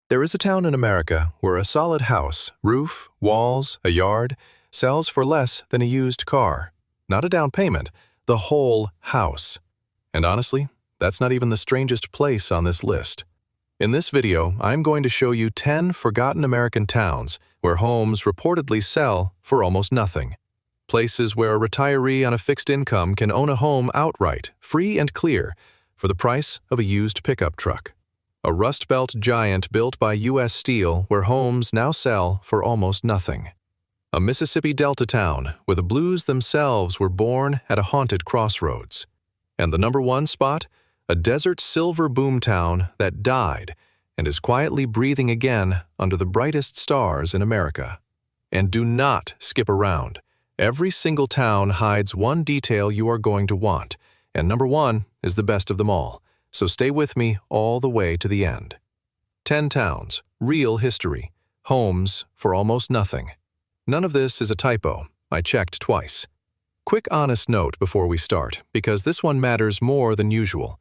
There is a town in America where a solid house, roof, walls, a yard, sells for less than a used car. Not a down payment, the whole house. And honestly, that's not even the strangest place on this list. In this video, I'm going to show you 10 forgotten American towns where homes reportedly sell for almost nothing. Places where a retiree on a fixed income can own a home outright, free and clear, for the price of a used pickup truck. A Rust Belt giant built by U.S. Steel where homes now sell for almost nothing. A Mississippi Delta town where the blues themselves were born at a haunted crossroads. And the number one spot? A desert silver boomtown that died and is quietly breathing again under the brightest stars in America. And do not skip around. Every single town hides one detail you are going to want, and number one is the best of them all. So stay with me all the way to the end. 10 towns, real history, homes for almost nothing. None of this is a typo. I checked twice. Quick honest note before we start, because this one matters more than usual.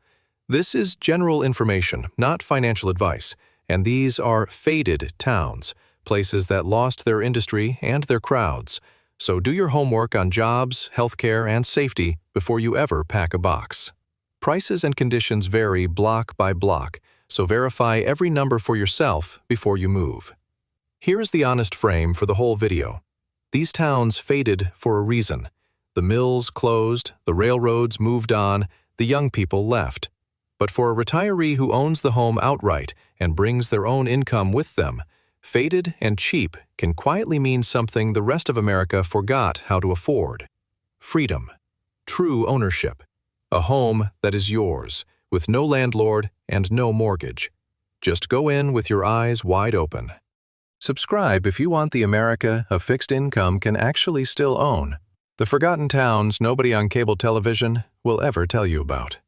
This is general information, not financial advice, and these are faded towns, places that lost their industry and their crowds. So do your homework on jobs, healthcare, and safety before you ever pack a box. Prices and conditions vary block by block, so verify every number for yourself before you move. Here is the honest frame for the whole video. These towns faded for a reason. The mills closed, the railroads moved on, the young people left. But for a retiree who owns the home outright and brings their own income with them, faded and cheap can quietly mean something the rest of America forgot how to afford. Freedom. True ownership. A home that is yours, with no landlord and no mortgage. Just go in with your eyes wide open. Subscribe if you want the America a fixed income can actually still own. The forgotten towns nobody on cable television will ever tell you about.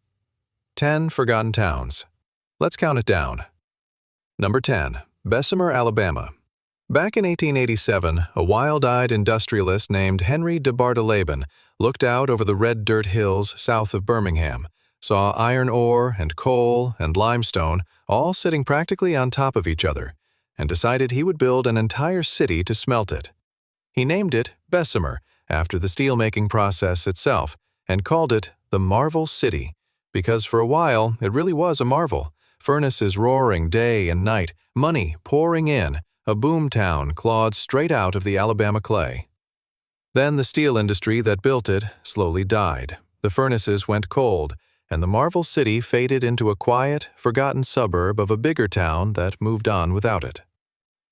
10 forgotten towns. Let's count it down. Number 10. Bessemer, Alabama. Back in 1887, a wild-eyed industrialist named Henry de Bardeleben looked out over the red dirt hills south of Birmingham, saw iron ore and coal and limestone all sitting practically on top of each other, and decided he would build an entire city to smelt it. He named it Bessemer, after the steelmaking process itself, and called it the Marvel City, because for a while it really was a marvel. Furnaces roaring day and night, money pouring in, a boomtown clawed straight out of the Alabama clay. Then the steel industry that built it slowly died. The furnaces went cold, and the Marvel City faded into a quiet, forgotten suburb of a bigger town that moved on without it.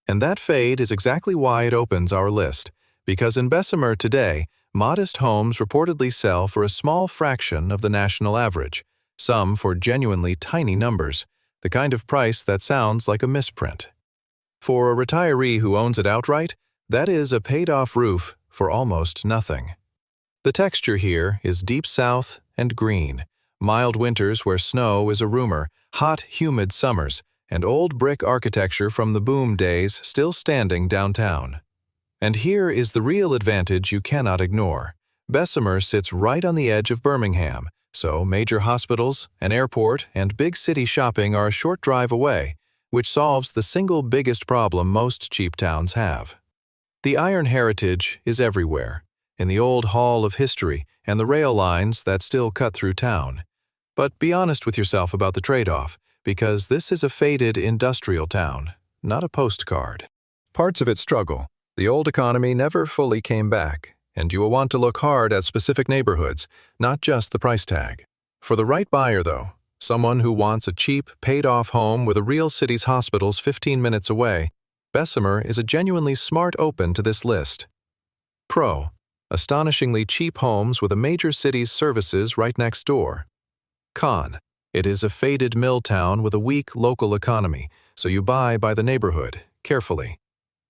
And that fade is exactly why it opens our list, because in Bessemer today, modest homes reportedly sell for a small fraction of the national average, some for genuinely tiny numbers, the kind of price that sounds like a misprint. For a retiree who owns it outright, that is a paid-off roof for almost nothing. The texture here is deep south and green, mild winters where snow is a rumor, hot, humid summers, and old brick architecture from the boom days still standing downtown. And here is the real advantage you cannot ignore. Bessemer sits right on the edge of Birmingham, so major hospitals, an airport, and big city shopping are a short drive away, which solves the single biggest problem most cheap towns have. The iron heritage is everywhere, in the old hall of history and the rail lines that still cut through town. But be honest with yourself about the trade-off, because this is a faded industrial town, not a postcard. Parts of it struggle. The old economy never fully came back, and you will want to look hard at specific neighborhoods, not just the price tag. For the right buyer, though, someone who wants a cheap, paid-off home with a real city's hospitals 15 minutes away, Bessemer is a genuinely smart open to this list. Pro. Astonishingly cheap homes with a major city's services right next door. Con. It is a faded mill town with a weak local economy, so you buy by the neighborhood, carefully.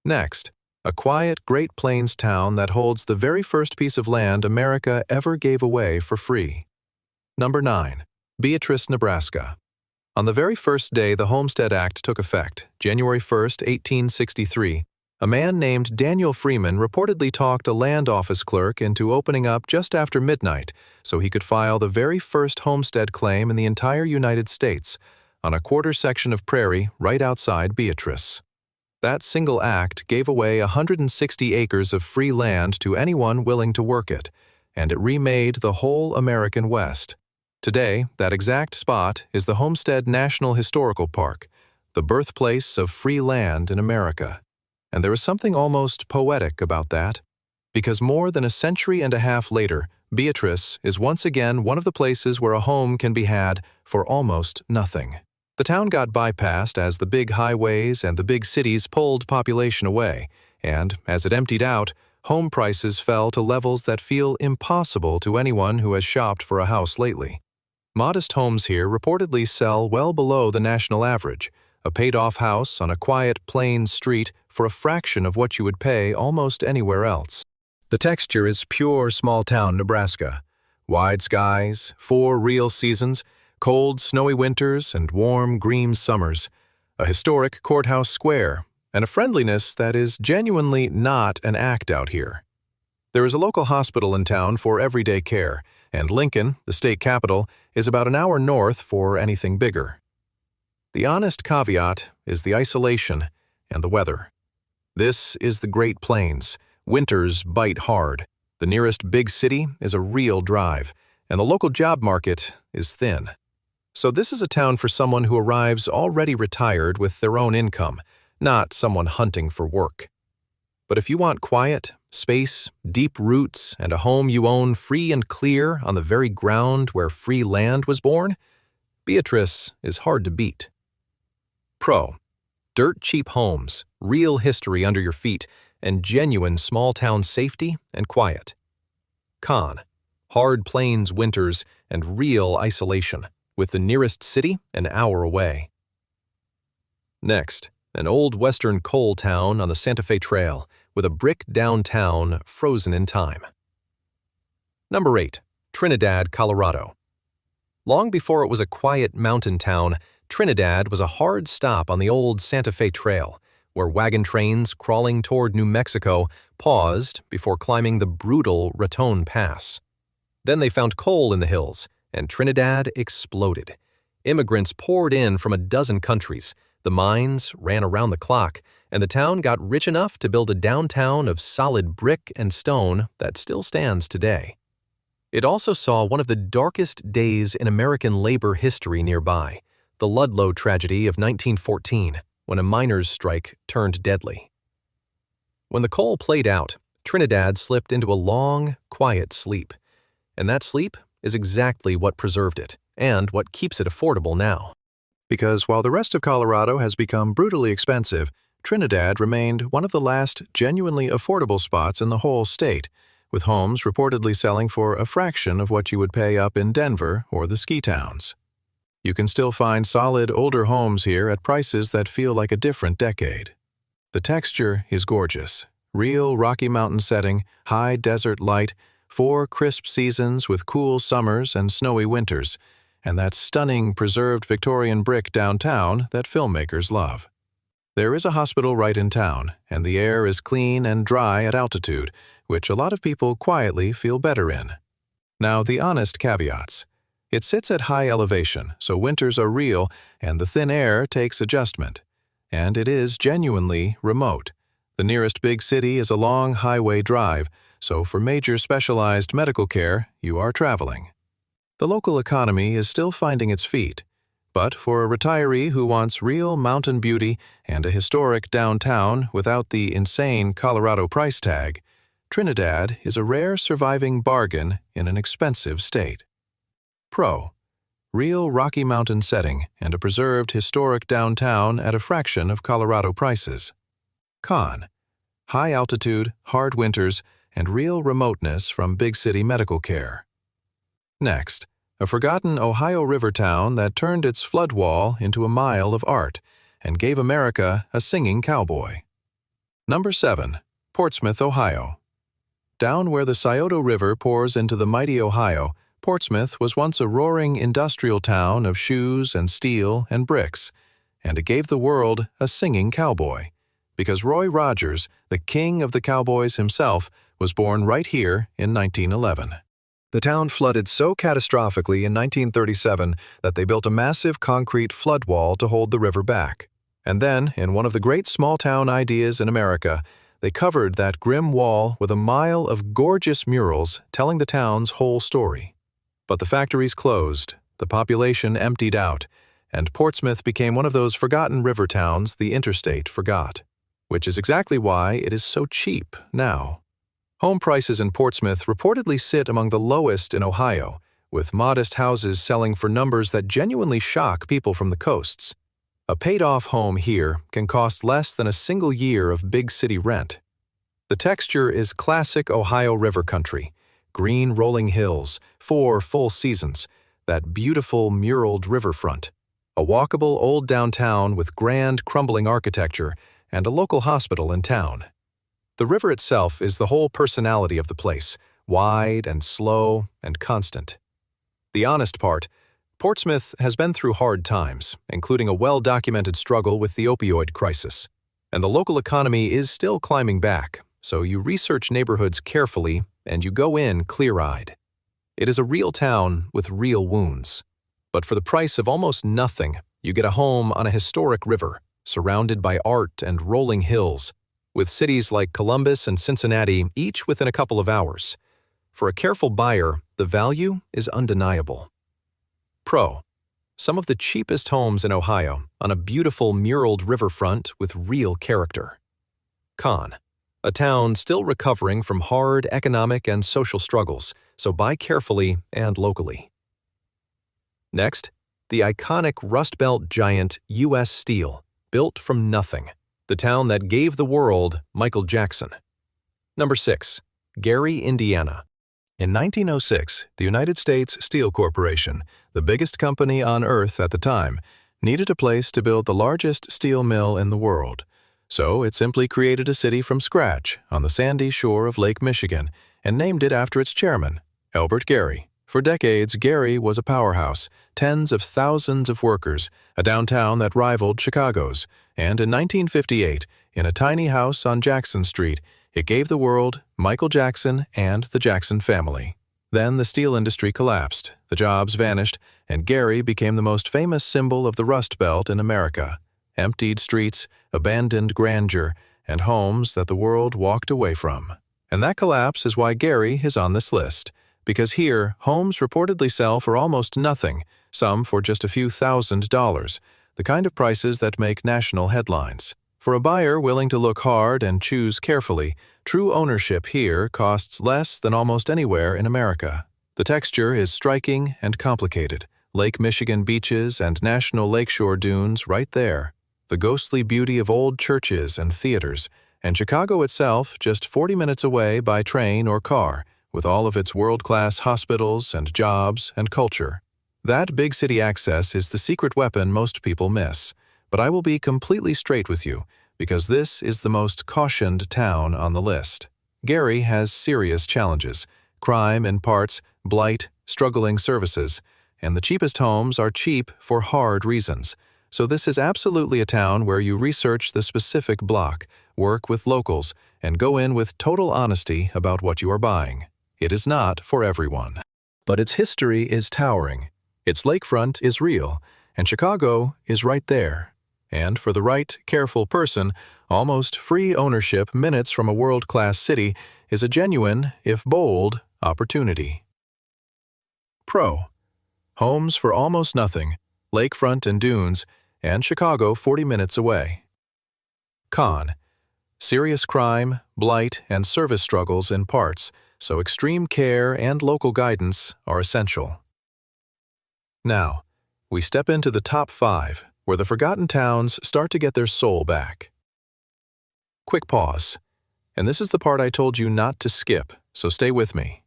Next, a quiet Great Plains town that holds the very first piece of land America ever gave away for free. Number 9. Beatrice, Nebraska. On the very first day the Homestead Act took effect, January 1, 1863, a man named Daniel Freeman reportedly talked a land office clerk into opening up just after midnight so he could file the very first homestead claim in the entire United States on a quarter section of prairie right outside Beatrice. That single act gave away 160 acres of free land to anyone willing to work it, and it remade the whole American West. Today, that exact spot is the Homestead National Historical Park, the birthplace of free land in America. And there is something almost poetic about that, because more than a century and a half later, Beatrice is once again one of the places where a home can be had for almost nothing. The town got bypassed as the big highways and the big cities pulled population away, and as it emptied out, home prices fell to levels that feel impossible to anyone who has shopped for a house lately. Modest homes here reportedly sell well below the national average, a paid-off house on a quiet, plain street for a fraction of what you would pay almost anywhere else. The texture is pure small-town Nebraska. Wide skies, 4 real seasons, cold, snowy winters, and warm, green summers, a historic courthouse square, and a friendliness that is genuinely not an act out here. There is a local hospital in town for everyday care, and Lincoln, the state capital, is about an hour north for anything bigger. The honest caveat is the isolation and the weather. This is the Great Plains. Winters bite hard. The nearest big city is a real drive, and the local job market is thin. So this is a town for someone who arrives already retired with their own income, not someone hunting for work. But if you want quiet, space, deep roots, and a home you own free and clear on the very ground where free land was born, Beatrice is hard to beat. Pro: dirt cheap homes, real history under your feet, and genuine small-town safety and quiet. Con: hard plains winters and real isolation, with the nearest city an hour away. Next, an old western coal town on the Santa Fe Trail, with a brick downtown frozen in time. Number 8. Trinidad, Colorado. Long before it was a quiet mountain town, Trinidad was a hard stop on the old Santa Fe Trail, where wagon trains crawling toward New Mexico paused before climbing the brutal Raton Pass. Then they found coal in the hills, and Trinidad exploded. Immigrants poured in from a dozen countries, the mines ran around the clock, and the town got rich enough to build a downtown of solid brick and stone that still stands today. It also saw one of the darkest days in American labor history nearby, the Ludlow tragedy of 1914, when a miners' strike turned deadly. When the coal played out, Trinidad slipped into a long, quiet sleep. And that sleep is exactly what preserved it, and what keeps it affordable now. Because while the rest of Colorado has become brutally expensive, Trinidad remained one of the last genuinely affordable spots in the whole state, with homes reportedly selling for a fraction of what you would pay up in Denver or the ski towns. You can still find solid older homes here at prices that feel like a different decade. The texture is gorgeous. Real Rocky Mountain setting, high desert light, 4 crisp seasons with cool summers and snowy winters, and that stunning preserved Victorian brick downtown that filmmakers love. There is a hospital right in town, and the air is clean and dry at altitude, which a lot of people quietly feel better in. Now, the honest caveats. It sits at high elevation, so winters are real and the thin air takes adjustment. And it is genuinely remote. The nearest big city is a long highway drive, so for major specialized medical care, you are traveling. The local economy is still finding its feet, but for a retiree who wants real mountain beauty and a historic downtown without the insane Colorado price tag, Trinidad is a rare surviving bargain in an expensive state. Pro: real Rocky Mountain setting and a preserved historic downtown at a fraction of Colorado prices. Con: high altitude, hard winters, and real remoteness from big city medical care. Next, a forgotten Ohio river town that turned its flood wall into a mile of art and gave America a singing cowboy. Number 7. Portsmouth, Ohio. Down where the Scioto River pours into the mighty Ohio, Portsmouth was once a roaring industrial town of shoes and steel and bricks, and it gave the world a singing cowboy, because Roy Rogers, the king of the cowboys himself, was born right here in 1911. The town flooded so catastrophically in 1937 that they built a massive concrete flood wall to hold the river back. And then, in one of the great small-town ideas in America, they covered that grim wall with a mile of gorgeous murals telling the town's whole story. But the factories closed, the population emptied out, and Portsmouth became one of those forgotten river towns the interstate forgot. Which is exactly why it is so cheap now. Home prices in Portsmouth reportedly sit among the lowest in Ohio, with modest houses selling for numbers that genuinely shock people from the coasts. A paid-off home here can cost less than a single year of big city rent. The texture is classic Ohio river country, green rolling hills, 4 full seasons, that beautiful muraled riverfront, a walkable old downtown with grand crumbling architecture, and a local hospital in town. The river itself is the whole personality of the place, wide and slow and constant. The honest part, Portsmouth has been through hard times, including a well-documented struggle with the opioid crisis, and the local economy is still climbing back, so you research neighborhoods carefully and you go in clear-eyed. It is a real town with real wounds. But for the price of almost nothing, you get a home on a historic river, surrounded by art and rolling hills, with cities like Columbus and Cincinnati each within a couple of hours. For a careful buyer, the value is undeniable. Pro: some of the cheapest homes in Ohio on a beautiful muraled riverfront with real character. Con: a town still recovering from hard economic and social struggles, so buy carefully and locally. Next, the iconic Rust Belt giant U.S. Steel, built from nothing, the town that gave the world Michael Jackson. Number 6. Gary, Indiana. In 1906, the United States Steel Corporation, the biggest company on Earth at the time, needed a place to build the largest steel mill in the world. So it simply created a city from scratch on the sandy shore of Lake Michigan and named it after its chairman, Albert Gary. For decades, Gary was a powerhouse, tens of thousands of workers, a downtown that rivaled Chicago's, and in 1958, in a tiny house on Jackson Street, it gave the world Michael Jackson and the Jackson family. Then the steel industry collapsed, the jobs vanished, and Gary became the most famous symbol of the Rust Belt in America. Emptied streets, abandoned grandeur, and homes that the world walked away from. And that collapse is why Gary is on this list. Because here, homes reportedly sell for almost nothing, some for just a few $1,000s, the kind of prices that make national headlines. For a buyer willing to look hard and choose carefully, true ownership here costs less than almost anywhere in America. The texture is striking and complicated. Lake Michigan beaches and national lakeshore dunes right there. The ghostly beauty of old churches and theaters, and Chicago itself just 40 minutes away by train or car, with all of its world-class hospitals and jobs and culture. That big city access is the secret weapon most people miss. But I will be completely straight with you, because this is the most cautioned town on the list. Gary has serious challenges: crime in parts, blight, struggling services, and the cheapest homes are cheap for hard reasons. So this is absolutely a town where you research the specific block, work with locals, and go in with total honesty about what you are buying. It is not for everyone. But its history is towering, its lakefront is real, and Chicago is right there. And for the right, careful person, almost free ownership minutes from a world-class city is a genuine, if bold, opportunity. Pro: homes for almost nothing, lakefront and dunes, and Chicago 40 minutes away. Con: serious crime, blight, and service struggles in parts, so extreme care and local guidance are essential. Now, we step into the top 5, where the forgotten towns start to get their soul back. Quick pause. And this is the part I told you not to skip, so stay with me.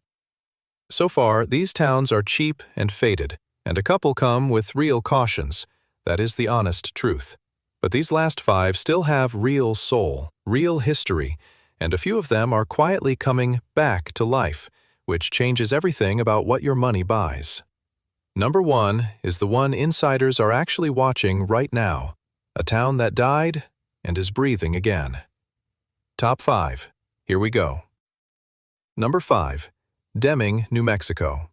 So far, these towns are cheap and faded, and a couple come with real cautions. That is the honest truth. But these last 5 still have real soul, real history, and a few of them are quietly coming back to life, which changes everything about what your money buys. Number 1 is the one insiders are actually watching right now, a town that died and is breathing again. Top 5. Here we go. Number 5. Deming, New Mexico.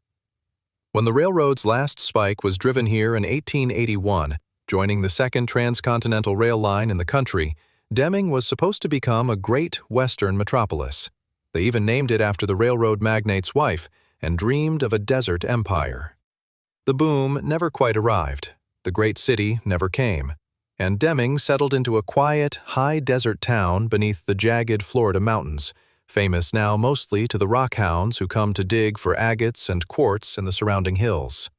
When the railroad's last spike was driven here in 1881, joining the second transcontinental rail line in the country, Deming was supposed to become a great western metropolis. They even named it after the railroad magnate's wife and dreamed of a desert empire. The boom never quite arrived, the great city never came, and Deming settled into a quiet, high desert town beneath the jagged Florida mountains, famous now mostly to the rockhounds who come to dig for agates and quartz in the surrounding hills.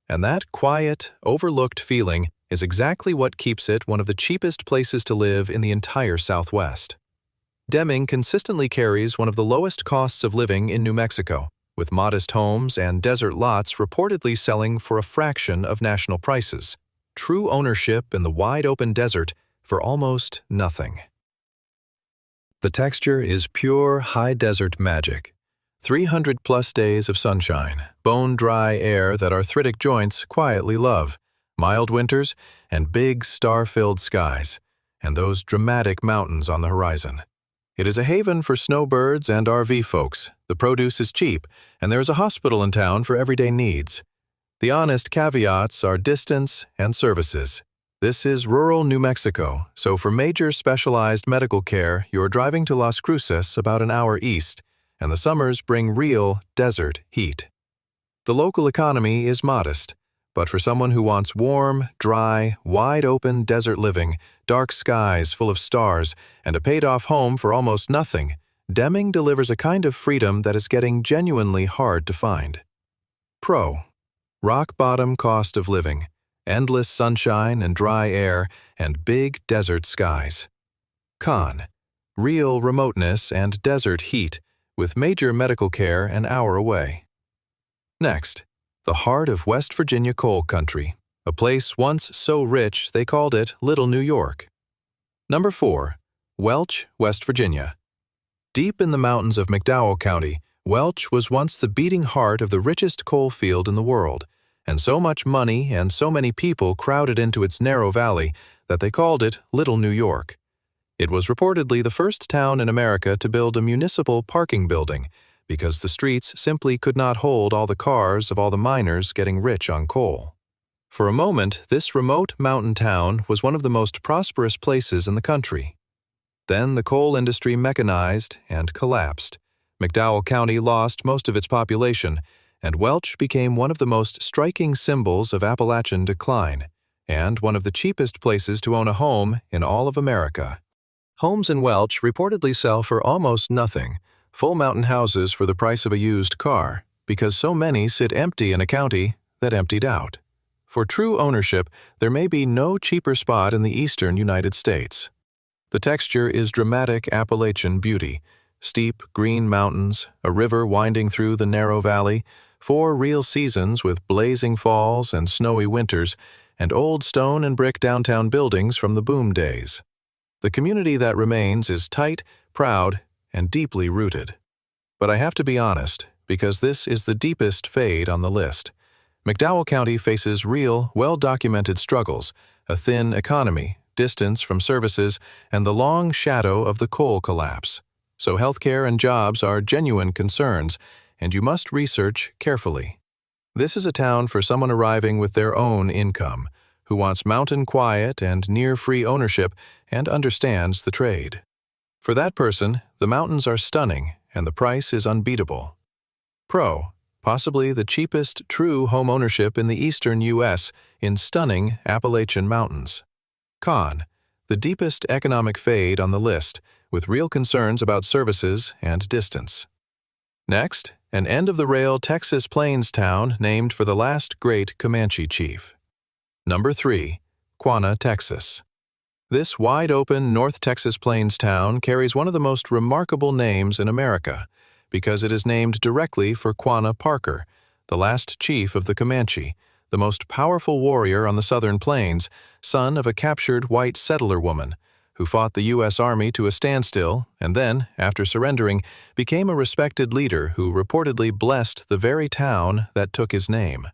And that quiet, overlooked feeling is exactly what keeps it one of the cheapest places to live in the entire Southwest. Deming consistently carries one of the lowest costs of living in New Mexico, with modest homes and desert lots reportedly selling for a fraction of national prices. True ownership in the wide-open desert for almost nothing. The texture is pure high desert magic. 300-plus days of sunshine, bone-dry air that arthritic joints quietly love, mild winters, and big star-filled skies, and those dramatic mountains on the horizon. It is a haven for snowbirds and RV folks. The produce is cheap, and there is a hospital in town for everyday needs. The honest caveats are distance and services. This is rural New Mexico, so for major specialized medical care, you're driving to Las Cruces about an hour east, and the summers bring real desert heat. The local economy is modest, but for someone who wants warm, dry, wide-open desert living, dark skies full of stars, and a paid-off home for almost nothing, Deming delivers a kind of freedom that is getting genuinely hard to find. Pro: rock-bottom cost of living, endless sunshine and dry air, and big desert skies. Con: real remoteness and desert heat, with major medical care an hour away. Next, the heart of West Virginia coal country, a place once so rich they called it Little New York. Number 4. Welch, West Virginia. Deep in the mountains of McDowell County, Welch was once the beating heart of the richest coal field in the world, and so much money and so many people crowded into its narrow valley that they called it Little New York. It was reportedly the first town in America to build a municipal parking building, because the streets simply could not hold all the cars of all the miners getting rich on coal. For a moment, this remote mountain town was one of the most prosperous places in the country. Then the coal industry mechanized and collapsed. McDowell County lost most of its population, and Welch became one of the most striking symbols of Appalachian decline, and one of the cheapest places to own a home in all of America. Homes in Welch reportedly sell for almost nothing, full mountain houses for the price of a used car, because so many sit empty in a county that emptied out. For true ownership, there may be no cheaper spot in the eastern United States. The texture is dramatic Appalachian beauty, steep green mountains, a river winding through the narrow valley, 4 real seasons with blazing falls and snowy winters, and old stone and brick downtown buildings from the boom days. The community that remains is tight, proud, and deeply rooted. But I have to be honest, because this is the deepest fade on the list. McDowell County faces real, well-documented struggles, a thin economy, distance from services, and the long shadow of the coal collapse. So healthcare and jobs are genuine concerns, and you must research carefully. This is a town for someone arriving with their own income, who wants mountain quiet and near-free ownership and understands the trade. For that person, the mountains are stunning and the price is unbeatable. Pro: possibly the cheapest true home ownership in the eastern U.S. in stunning Appalachian mountains. Con: the deepest economic fade on the list, with real concerns about services and distance. Next, an end-of-the-rail Texas Plains town named for the last great Comanche chief. Number 3. Quanah, Texas. This wide-open North Texas Plains town carries one of the most remarkable names in America, because it is named directly for Quanah Parker, the last chief of the Comanche, the most powerful warrior on the southern plains, son of a captured white settler woman, who fought the U.S. Army to a standstill and then, after surrendering, became a respected leader who reportedly blessed the very town that took his name.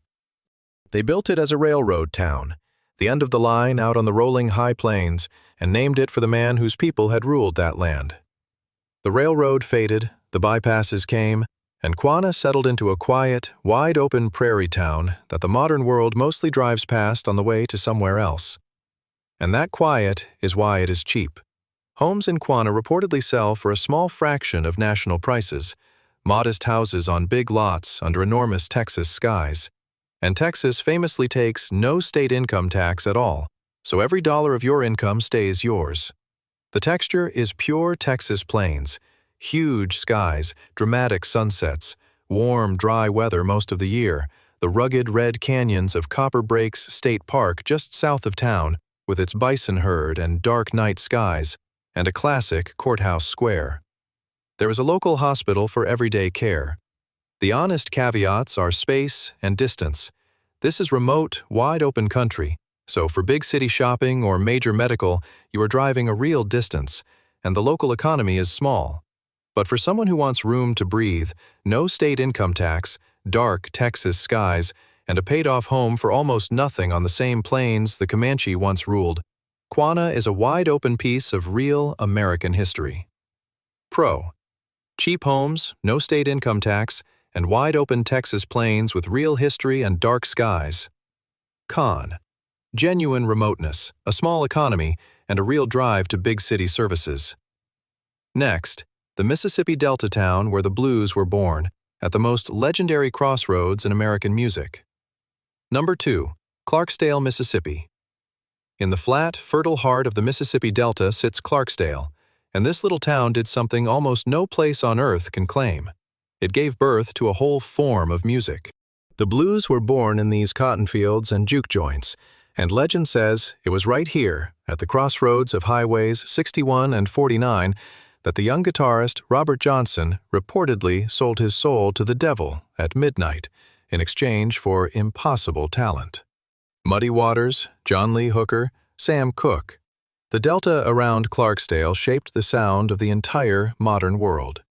They built it as a railroad town, the end of the line out on the rolling high plains, and named it for the man whose people had ruled that land. The railroad faded, the bypasses came, and Quanah settled into a quiet, wide-open prairie town that the modern world mostly drives past on the way to somewhere else. And that quiet is why it is cheap. Homes in Quanah reportedly sell for a small fraction of national prices, modest houses on big lots under enormous Texas skies. And Texas famously takes no state income tax at all, so every dollar of your income stays yours. The texture is pure Texas plains, huge skies, dramatic sunsets, warm, dry weather most of the year, the rugged red canyons of Copper Breaks State Park just south of town, with its bison herd and dark night skies, and a classic courthouse square. There is a local hospital for everyday care. The honest caveats are space and distance. This is remote, wide-open country, so for big city shopping or major medical, you are driving a real distance, and the local economy is small. But for someone who wants room to breathe, no state income tax, dark Texas skies, and a paid-off home for almost nothing on the same plains the Comanche once ruled, Quanah is a wide-open piece of real American history. Pro: cheap homes, no state income tax, and wide-open Texas plains with real history and dark skies. Con: genuine remoteness, a small economy, and a real drive to big city services. Next, the Mississippi Delta town where the blues were born, at the most legendary crossroads in American music. Number 2, Clarksdale, Mississippi. In the flat, fertile heart of the Mississippi Delta sits Clarksdale, and this little town did something almost no place on earth can claim. It gave birth to a whole form of music. The blues were born in these cotton fields and juke joints, and legend says it was right here, at the crossroads of highways 61 and 49, that the young guitarist Robert Johnson reportedly sold his soul to the devil at midnight in exchange for impossible talent. Muddy Waters, John Lee Hooker, Sam Cooke. The delta around Clarksdale shaped the sound of the entire modern world.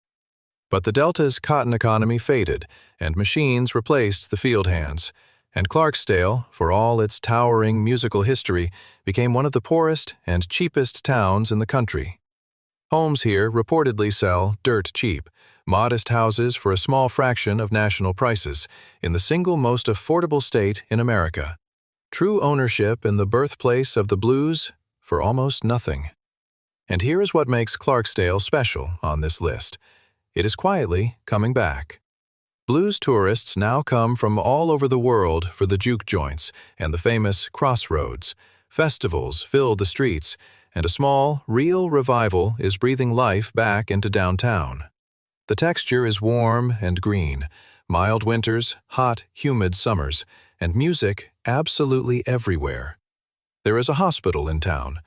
But the delta's cotton economy faded, and machines replaced the field hands, and Clarksdale, for all its towering musical history, became one of the poorest and cheapest towns in the country. Homes here reportedly sell dirt cheap, modest houses for a small fraction of national prices, in the single most affordable state in America. True ownership in the birthplace of the blues for almost nothing. And here is what makes Clarksdale special on this list. It is quietly coming back. Blues tourists now come from all over the world for the juke joints and the famous crossroads. Festivals fill the streets, and a small, real revival is breathing life back into downtown. The texture is warm and green, mild winters, hot, humid summers, and music absolutely everywhere. There is a hospital in town.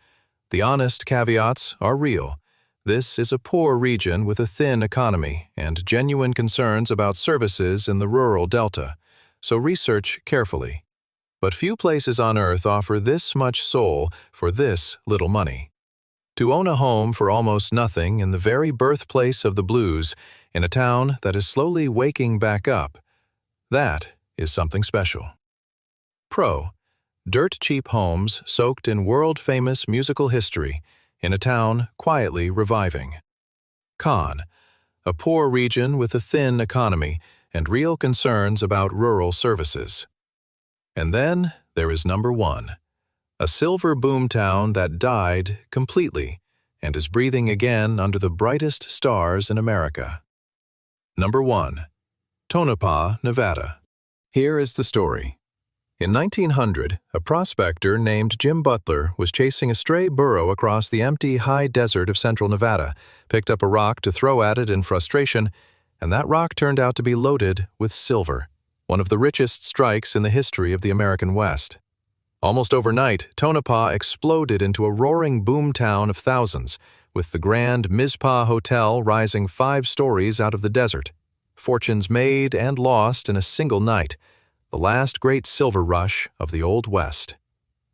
The honest caveats are real. This is a poor region with a thin economy and genuine concerns about services in the rural delta, so research carefully. But few places on earth offer this much soul for this little money. To own a home for almost nothing in the very birthplace of the blues, in a town that is slowly waking back up, that is something special. Pro: dirt-cheap homes soaked in world-famous musical history, in a town quietly reviving. Con: a poor region with a thin economy and real concerns about rural services. And then there is number 1, a silver boomtown that died completely and is breathing again under the brightest stars in America. Number 1, Tonopah, Nevada. Here is the story. In 1900, a prospector named Jim Butler was chasing a stray burro across the empty high desert of central Nevada, picked up a rock to throw at it in frustration, and that rock turned out to be loaded with silver, one of the richest strikes in the history of the American West. Almost overnight, Tonopah exploded into a roaring boomtown of thousands, with the grand Mizpah Hotel rising 5 stories out of the desert. Fortunes made and lost in a single night, the last great silver rush of the Old West.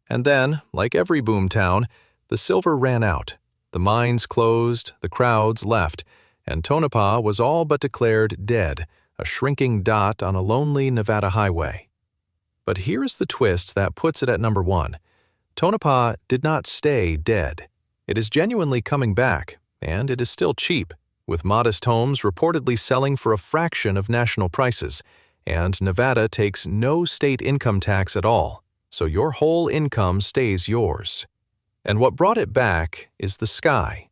And then, like every boomtown, the silver ran out, the mines closed, the crowds left, and Tonopah was all but declared dead, a shrinking dot on a lonely Nevada highway. But here is the twist that puts it at number 1. Tonopah did not stay dead. It is genuinely coming back, and it is still cheap. with modest homes reportedly selling for a fraction of national prices, and Nevada takes no state income tax at all, so your whole income stays yours. And what brought it back is the sky.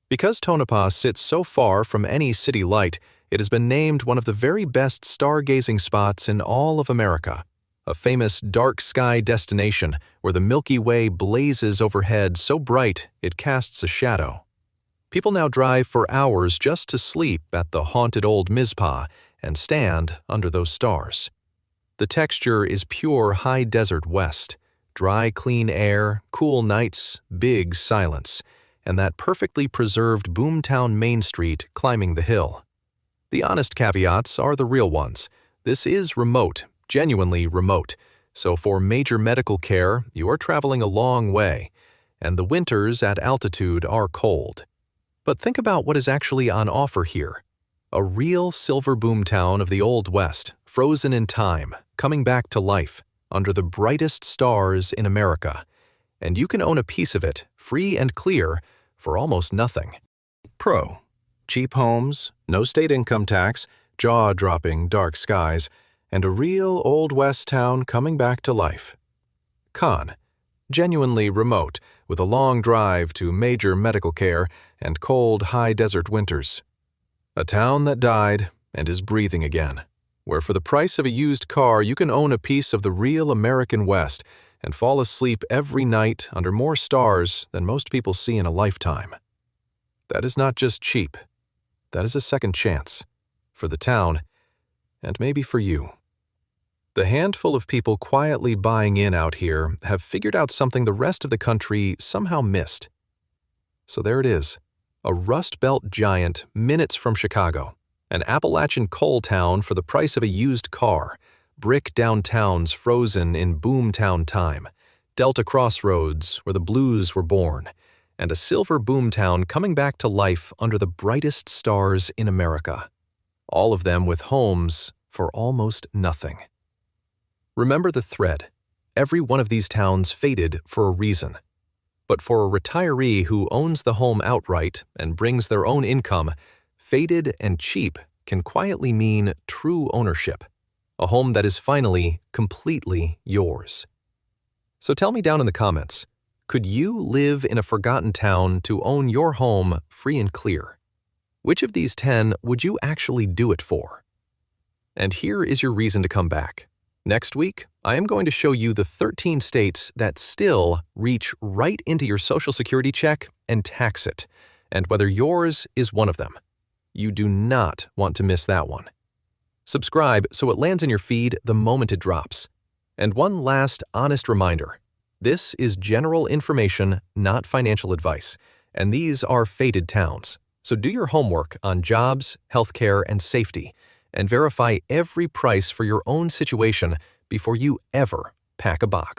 Because Tonopah sits so far from any city light, it has been named one of the very best stargazing spots in all of America, a famous dark sky destination where the Milky Way blazes overhead so bright it casts a shadow. People now drive for hours just to sleep at the haunted old Mizpah and stand under those stars. The texture is pure high desert west, dry, clean air, cool nights, big silence, and that perfectly preserved boomtown Main Street climbing the hill. The honest caveats are the real ones. This is remote, genuinely remote, so for major medical care, you are traveling a long way, and the winters at altitude are cold. But think about what is actually on offer here. A real silver boomtown of the Old West, frozen in time, coming back to life, under the brightest stars in America. And you can own a piece of it, free and clear, for almost nothing. Pro: cheap homes, no state income tax, jaw-dropping dark skies, and a real Old West town coming back to life. Con: genuinely remote, with a long drive to major medical care and cold, high desert winters. A town that died and is breathing again, where for the price of a used car you can own a piece of the real American West and fall asleep every night under more stars than most people see in a lifetime. That is not just cheap. That is a second chance. For the town, and maybe for you. The handful of people quietly buying in out here have figured out something the rest of the country somehow missed. So there it is, a Rust Belt giant minutes from Chicago, an Appalachian coal town for the price of a used car, brick downtowns frozen in boomtown time, Delta crossroads where the blues were born, and a silver boomtown coming back to life under the brightest stars in America. All of them with homes for almost nothing. Remember the thread. Every one of these towns faded for a reason. But for a retiree who owns the home outright and brings their own income, faded and cheap can quietly mean true ownership. A home that is finally, completely yours. So tell me down in the comments, could you live in a forgotten town to own your home free and clear? Which of these 10 would you actually do it for? And here is your reason to come back. Next week, I am going to show you the 13 states that still reach right into your Social Security check and tax it, and whether yours is one of them. You do not want to miss that one. Subscribe so it lands in your feed the moment it drops. And one last honest reminder. This is general information, not financial advice, and these are faded towns. So do your homework on jobs, healthcare, and safety, and verify every price for your own situation before you ever pack a box.